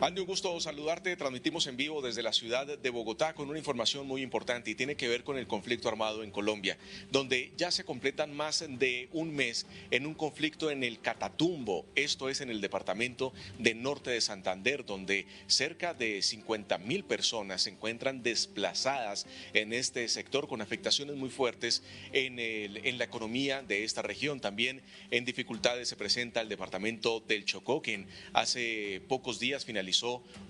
Andy, un gusto saludarte. Transmitimos en vivo desde la ciudad de Bogotá con una información muy importante y tiene que ver con el conflicto armado en Colombia, donde ya se completan más de un mes en un conflicto en el Catatumbo, esto es en el departamento de Norte de Santander, donde cerca de 50.000 personas se encuentran desplazadas en este sector con afectaciones muy fuertes en la economía de esta región. También en dificultades se presenta el departamento del Chocó, quien hace pocos días finalizó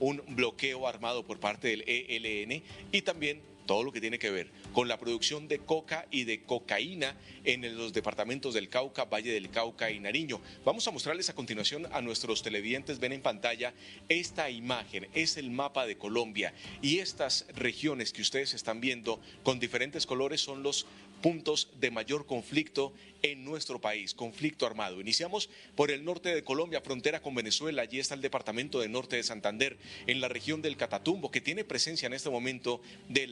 un bloqueo armado por parte del ELN, y también todo lo que tiene que ver con la producción de coca y de cocaína en los departamentos del Cauca, Valle del Cauca y Nariño. Vamos a mostrarles a continuación a nuestros televidentes. Ven en pantalla esta imagen, es el mapa de Colombia, y estas regiones que ustedes están viendo con diferentes colores son los puntos de mayor conflicto en nuestro país, conflicto armado. Iniciamos por el norte de Colombia, frontera con Venezuela. Allí está el departamento de Norte de Santander, en la región del Catatumbo, que tiene presencia en este momento de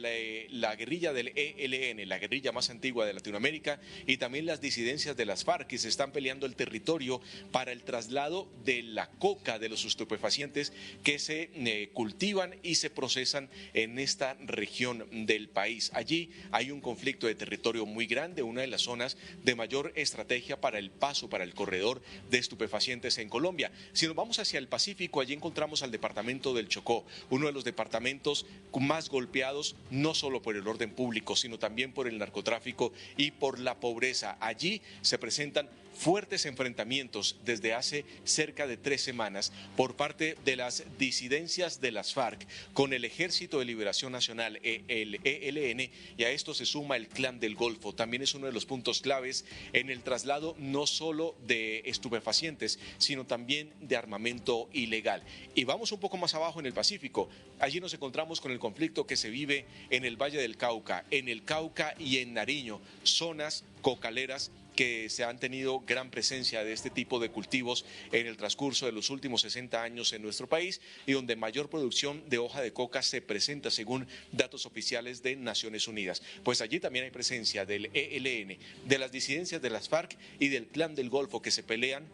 la guerrilla del ELN, la guerrilla más antigua de Latinoamérica, y también las disidencias de las FARC, que se están peleando el territorio para el traslado de la coca, de los estupefacientes que se cultivan y se procesan en esta región del país. Allí hay un conflicto de territorio muy grande, una de las zonas de mayor estrategia para el paso, para el corredor de estupefacientes en Colombia. Si nos vamos hacia el Pacífico, allí encontramos al departamento del Chocó, uno de los departamentos más golpeados, no solo por el orden público, sino también por el narcotráfico y por la pobreza. Allí se presentan fuertes enfrentamientos desde hace cerca de 3 semanas por parte de las disidencias de las FARC con el Ejército de Liberación Nacional, el ELN, y a esto se suma el Clan del Golfo. También es uno de los puntos claves en el traslado no solo de estupefacientes, sino también de armamento ilegal. Y vamos un poco más abajo en el Pacífico. Allí nos encontramos con el conflicto que se vive en el Valle del Cauca, en el Cauca y en Nariño, zonas cocaleras que se han tenido gran presencia de este tipo de cultivos en el transcurso de los últimos 60 años en nuestro país, y donde mayor producción de hoja de coca se presenta según datos oficiales de Naciones Unidas. Pues allí también hay presencia del ELN, de las disidencias de las FARC y del Clan del Golfo, que se pelean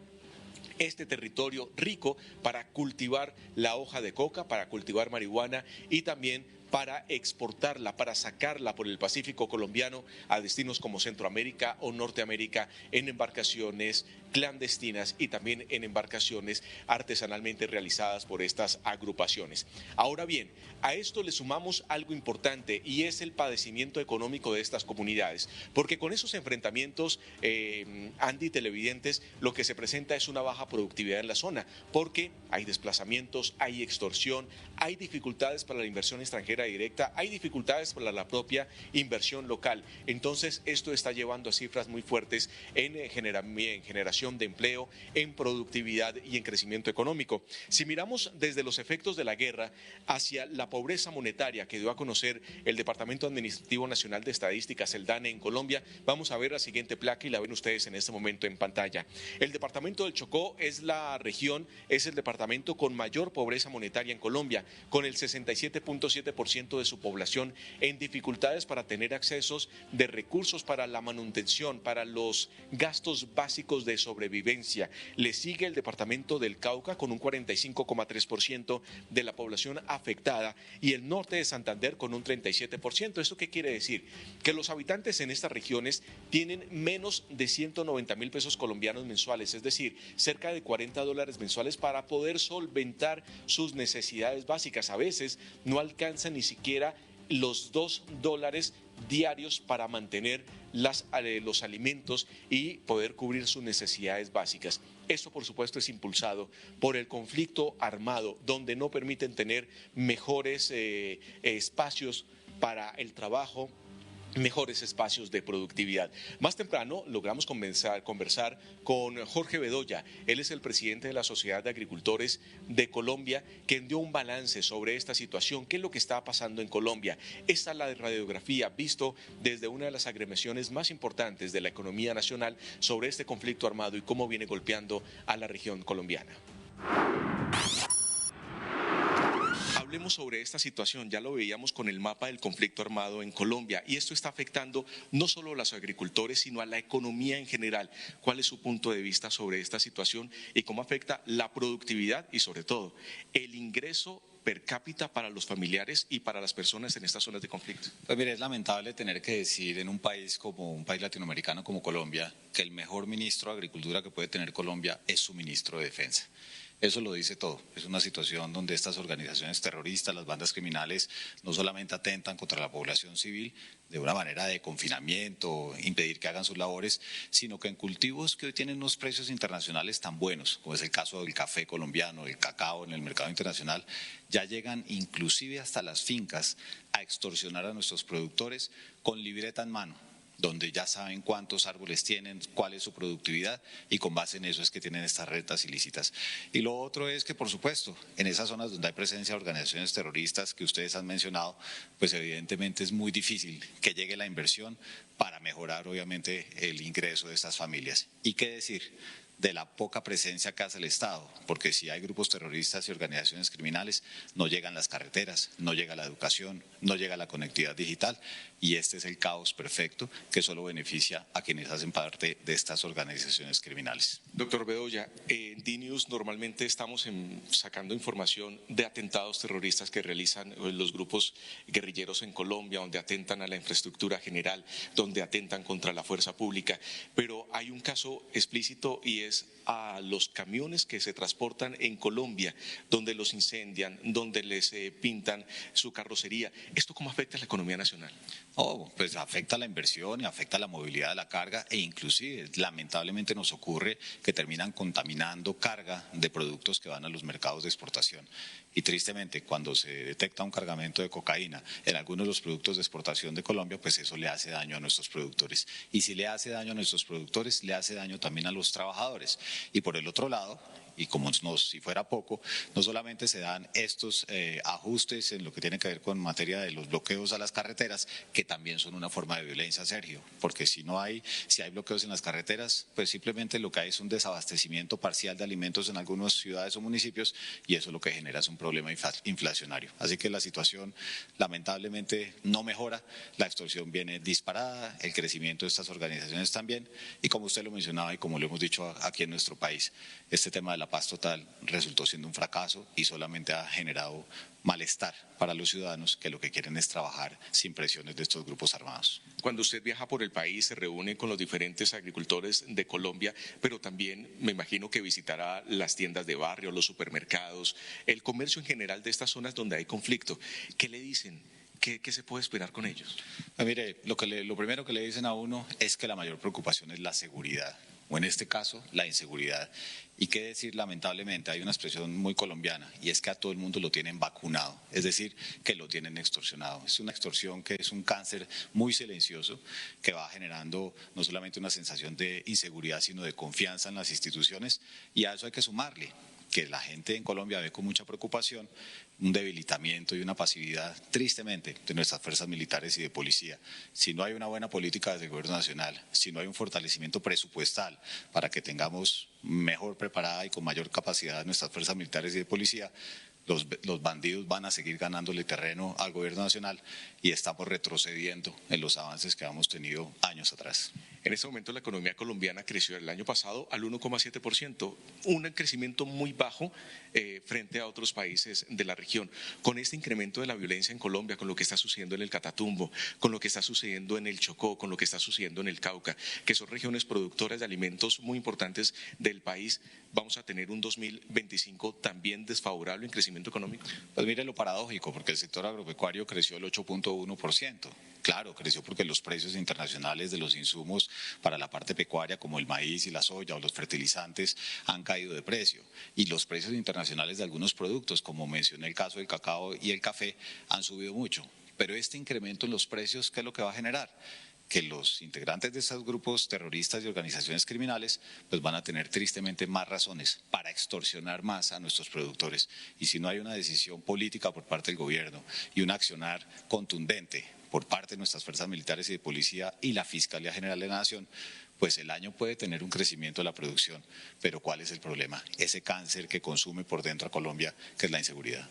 este territorio rico para cultivar la hoja de coca, para cultivar marihuana y también para exportarla, para sacarla por el Pacífico colombiano a destinos como Centroamérica o Norteamérica en embarcaciones clandestinas y también en embarcaciones artesanalmente realizadas por estas agrupaciones. Ahora bien, a esto le sumamos algo importante, y es el padecimiento económico de estas comunidades, porque con esos enfrentamientos, Andy, televidentes, lo que se presenta es una baja productividad en la zona, porque hay desplazamientos, hay extorsión, hay dificultades para la inversión extranjera directa, hay dificultades para la propia inversión local. Entonces esto está llevando a cifras muy fuertes en generación de empleo, en productividad y en crecimiento económico. Si miramos desde los efectos de la guerra hacia la pobreza monetaria que dio a conocer el Departamento Administrativo Nacional de Estadísticas, el DANE, en Colombia, vamos a ver la siguiente placa y la ven ustedes en este momento en pantalla. El departamento del Chocó es la región, es el departamento con mayor pobreza monetaria en Colombia, con el 67.7% de su población en dificultades para tener accesos de recursos para la manutención, para los gastos básicos de sobrevivencia. Le sigue el departamento del Cauca con un 45.3% de la población afectada, y el norte de Santander con un 37%. ¿Esto qué quiere decir? Que los habitantes en estas regiones tienen menos de 190.000 pesos colombianos mensuales, es decir, cerca de $40 mensuales para poder solventar sus necesidades básicas. A veces no alcanzan ni siquiera los $2 diarios para mantener los alimentos y poder cubrir sus necesidades básicas. Esto, por supuesto, es impulsado por el conflicto armado, donde no permiten tener mejores espacios para el trabajo, mejores espacios de productividad. Más temprano logramos conversar con Jorge Bedoya. Él es el presidente de la Sociedad de Agricultores de Colombia, quien dio un balance sobre esta situación, qué es lo que está pasando en Colombia. Esta es la radiografía visto desde una de las agremiaciones más importantes de la economía nacional sobre este conflicto armado y cómo viene golpeando a la región colombiana. Hablemos sobre esta situación, ya lo veíamos con el mapa del conflicto armado en Colombia y esto está afectando no solo a los agricultores, sino a la economía en general. ¿Cuál es su punto de vista sobre esta situación y cómo afecta la productividad y sobre todo el ingreso per cápita para los familiares y para las personas en estas zonas de conflicto? Pues mire, es lamentable tener que decir en un país como un país latinoamericano como Colombia que el mejor ministro de Agricultura que puede tener Colombia es su ministro de Defensa. Eso lo dice todo. Es una situación donde estas organizaciones terroristas, las bandas criminales, no solamente atentan contra la población civil de una manera de confinamiento, impedir que hagan sus labores, sino que en cultivos que hoy tienen unos precios internacionales tan buenos, como es el caso del café colombiano, el cacao en el mercado internacional, ya llegan inclusive hasta las fincas a extorsionar a nuestros productores con libreta en mano, donde ya saben cuántos árboles tienen, cuál es su productividad y con base en eso es que tienen estas rentas ilícitas. Y lo otro es que, por supuesto, en esas zonas donde hay presencia de organizaciones terroristas que ustedes han mencionado, pues evidentemente es muy difícil que llegue la inversión para mejorar obviamente el ingreso de estas familias. ¿Y qué decir de la poca presencia que hace el Estado? Porque si hay grupos terroristas y organizaciones criminales, no llegan las carreteras, no llega la educación, no llega la conectividad digital y este es el caos perfecto que solo beneficia a quienes hacen parte de estas organizaciones criminales. Doctor Bedoya, en DNews normalmente estamos sacando información de atentados terroristas que realizan los grupos guerrilleros en Colombia, donde atentan a la infraestructura general, donde atentan contra la fuerza pública, pero hay un caso explícito y es a los camiones que se transportan en Colombia, donde los incendian, donde les pintan su carrocería. ¿Esto cómo afecta a la economía nacional? Oh, pues afecta la inversión y afecta la movilidad de la carga e inclusive lamentablemente nos ocurre que terminan contaminando carga de productos que van a los mercados de exportación. Y tristemente cuando se detecta un cargamento de cocaína en algunos de los productos de exportación de Colombia, pues eso le hace daño a nuestros productores. Y si le hace daño a nuestros productores, le hace daño también a los trabajadores. Y por el otro lado, y como si fuera poco, no solamente se dan estos ajustes en lo que tiene que ver con materia de los bloqueos a las carreteras, que también son una forma de violencia, Sergio, porque si hay bloqueos en las carreteras, pues simplemente lo que hay es un desabastecimiento parcial de alimentos en algunas ciudades o municipios y eso lo que genera es un problema inflacionario. Así que la situación lamentablemente no mejora, la extorsión viene disparada, el crecimiento de estas organizaciones también y como usted lo mencionaba y como lo hemos dicho aquí en nuestro país, este tema de la paz total resultó siendo un fracaso y solamente ha generado malestar para los ciudadanos que lo que quieren es trabajar sin presiones de estos grupos armados. Cuando usted viaja por el país, se reúne con los diferentes agricultores de Colombia, pero también me imagino que visitará las tiendas de barrio, los supermercados, el comercio en general de estas zonas donde hay conflicto. ¿Qué le dicen? ¿Qué se puede esperar con ellos? Mire, lo primero que le dicen a uno es que la mayor preocupación es la seguridad, o en este caso, la inseguridad. Y qué decir, lamentablemente, hay una expresión muy colombiana y es que a todo el mundo lo tienen vacunado, es decir, que lo tienen extorsionado. Es una extorsión que es un cáncer muy silencioso que va generando no solamente una sensación de inseguridad, sino de confianza en las instituciones y a eso hay que sumarle que la gente en Colombia ve con mucha preocupación un debilitamiento y una pasividad, tristemente, de nuestras fuerzas militares y de policía. Si no hay una buena política desde el gobierno nacional, si no hay un fortalecimiento presupuestal para que tengamos mejor preparada y con mayor capacidad nuestras fuerzas militares y de policía, los bandidos van a seguir ganándole terreno al gobierno nacional y estamos retrocediendo en los avances que hemos tenido años atrás. En este momento la economía colombiana creció el año pasado al 1,7%, un crecimiento muy bajo frente a otros países de la región. Con este incremento de la violencia en Colombia, con lo que está sucediendo en el Catatumbo, con lo que está sucediendo en el Chocó, con lo que está sucediendo en el Cauca, que son regiones productoras de alimentos muy importantes del país, ¿vamos a tener un 2025 también desfavorable en crecimiento económico? Pues mire lo paradójico, porque el sector agropecuario creció el 8.1%. Claro, creció porque los precios internacionales de los insumos para la parte pecuaria como el maíz y la soya o los fertilizantes han caído de precio y los precios internacionales de algunos productos, como mencioné el caso del cacao y el café, han subido mucho. Pero este incremento en los precios, ¿qué es lo que va a generar? Que los integrantes de estos grupos terroristas y organizaciones criminales pues van a tener tristemente más razones para extorsionar más a nuestros productores. Y si no hay una decisión política por parte del gobierno y un accionar contundente por parte de nuestras fuerzas militares y de policía y la Fiscalía General de la Nación, pues el año puede tener un crecimiento de la producción. Pero ¿cuál es el problema? Ese cáncer que consume por dentro a Colombia, que es la inseguridad.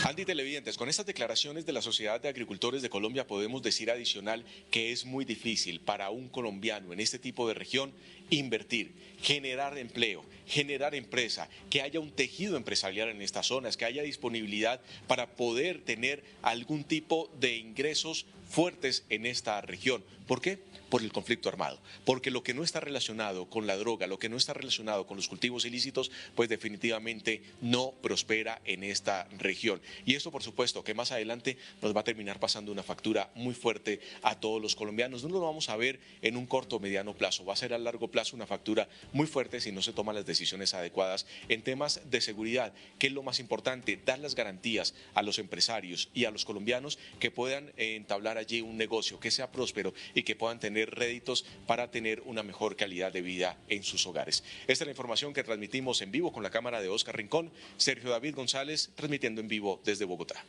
Andy, televidentes, con estas declaraciones de la Sociedad de Agricultores de Colombia podemos decir adicional que es muy difícil para un colombiano en este tipo de región invertir, generar empleo, generar empresa, que haya un tejido empresarial en estas zonas, que haya disponibilidad para poder tener algún tipo de ingresos fuertes en esta región. ¿Por qué? Por el conflicto armado, porque lo que no está relacionado con la droga, lo que no está relacionado con los cultivos ilícitos, pues definitivamente no prospera en esta región. Y esto, por supuesto, que más adelante nos va a terminar pasando una factura muy fuerte a todos los colombianos. No lo vamos a ver en un corto o mediano plazo, va a ser a largo plazo una factura muy fuerte si no se toman las decisiones adecuadas en temas de seguridad, que es lo más importante, dar las garantías a los empresarios y a los colombianos que puedan entablar allí un negocio, que sea próspero y que puedan tener réditos para tener una mejor calidad de vida en sus hogares. Esta es la información que transmitimos en vivo con la cámara de Oscar Rincón, Sergio David González, transmitiendo en vivo desde Bogotá.